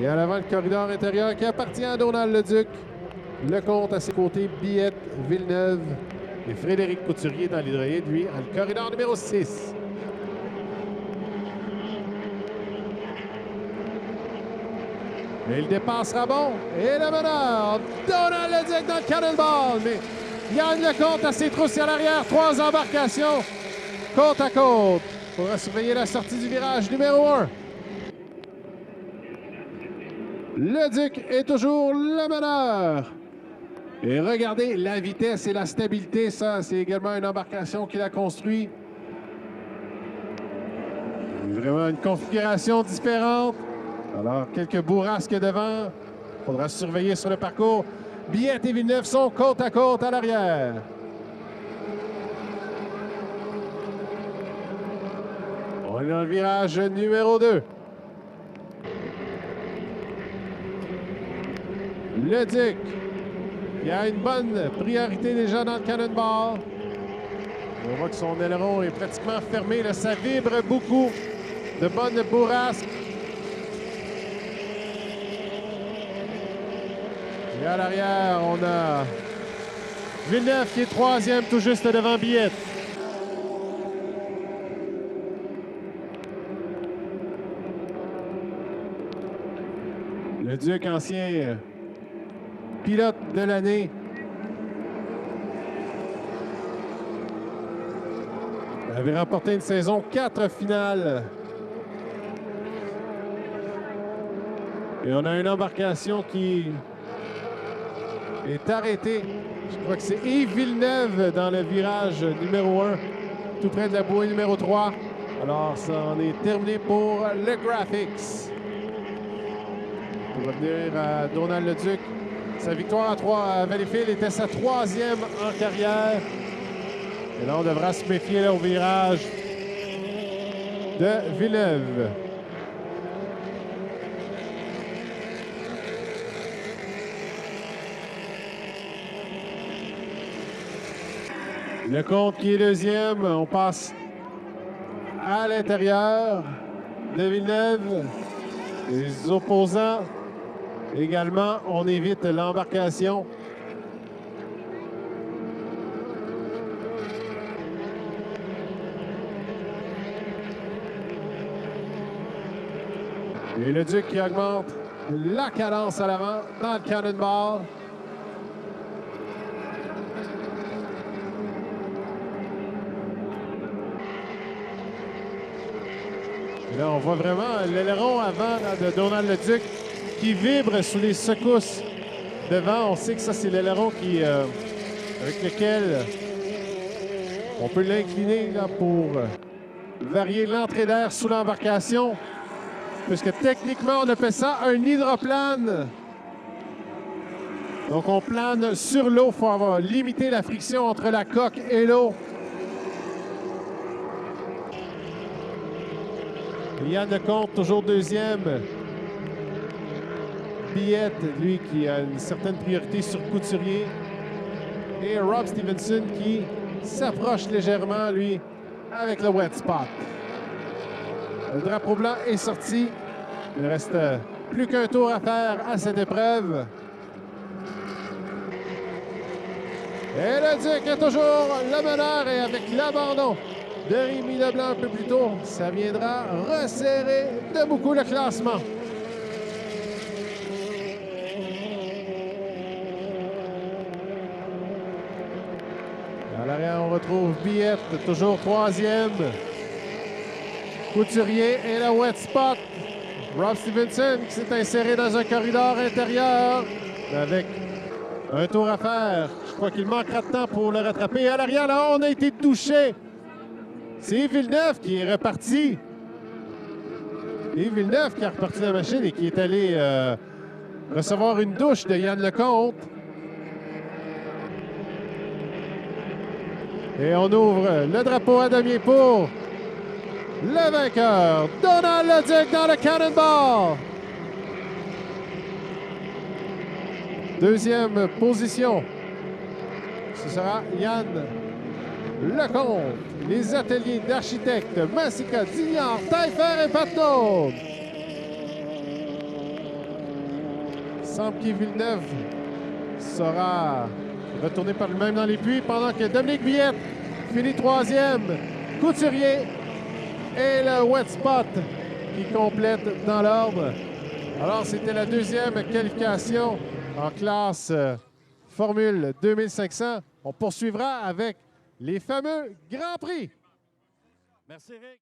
Et à l'avant, le corridor intérieur qui appartient à Donald Leduc. Lecomte à ses côtés, Billette, Villeneuve et Frédéric Couturier dans l'hydraïde, lui, à le corridor numéro 6. Et le départ sera bon. Et le meneur, Donald Leduc dans le cannonball. Mais Yann Lecomte à ses trousses à l'arrière. 3 embarcations côte à côte pour surveiller la sortie du virage numéro 1. Leduc est toujours le meneur. Et regardez la vitesse et la stabilité. Ça, c'est également une embarcation qu'il a construite. Vraiment une configuration différente. Alors, quelques bourrasques devant. Il faudra surveiller sur le parcours. Billette et Villeneuve sont côte à côte à l'arrière. On est dans le virage numéro 2. Leduc, qui a une bonne priorité déjà dans le cannonball. On voit que son aileron est pratiquement fermé. Là, ça vibre beaucoup. De bonnes bourrasques. Et à l'arrière, on a Villeneuve qui est 3e, tout juste devant Billette. Leduc, ancien pilote de l'année. Il avait remporté une saison 4 finales. Et on a une embarcation qui est arrêtée. Je crois que c'est Yves Villeneuve dans le virage numéro 1, tout près de la bouée numéro 3. Alors, ça en est terminé pour le Graphics. Pour revenir à Donald Leduc, sa victoire à Valleyfield était sa 3e en carrière. Et là, on devra se méfier là, au virage de Villeneuve. Lecomte qui est 2e. On passe à l'intérieur de Villeneuve. Les opposants également, on évite l'embarcation. Et Leduc qui augmente la cadence à l'avant dans le cannonball. Et là, on voit vraiment l'aileron avant là, de Donald Leduc qui vibre sous les secousses devant. On sait que ça, c'est l'aileron qui, avec lequel on peut l'incliner là, pour varier l'entrée d'air sous l'embarcation. Puisque techniquement, on appelle ça un hydroplane. Donc, on plane sur l'eau. Il faut limiter la friction entre la coque et l'eau. Yann Lecomte, toujours 2e. Billette, lui, qui a une certaine priorité sur Couturier. Et Rob Stevenson qui s'approche légèrement, lui, avec le wet spot. Le drapeau blanc est sorti. Il reste plus qu'un tour à faire à cette épreuve. Et Leduc est toujours le meneur et avec l'abandon de Rémi Leblanc un peu plus tôt, ça viendra resserrer de beaucoup le classement. À l'arrière, on retrouve Billette, toujours 3e. Couturier et le wet spot. Rob Stevenson qui s'est inséré dans un corridor intérieur avec un tour à faire. Je crois qu'il manquera de temps pour le rattraper. À l'arrière, là, on a été touché. C'est Villeneuve qui est reparti. Et Villeneuve qui a reparti la machine et qui est allé recevoir une douche de Yann Lecomte. Et on ouvre le drapeau à damier pour le vainqueur, Donald Leduc dans le cannonball. 2e position, ce sera Yann Lecomte. Les ateliers d'architectes Massica, Dignard, Taillefer et Patnaud. semble qu'Yves Villeneuve sera retourné par lui-même dans les puits pendant que Dominique Villette finit 3e. Couturier et le Wet Spot qui complète dans l'ordre. Alors, c'était la 2e qualification en classe Formule 2500. On poursuivra avec les fameux Grands Prix. Merci, Eric.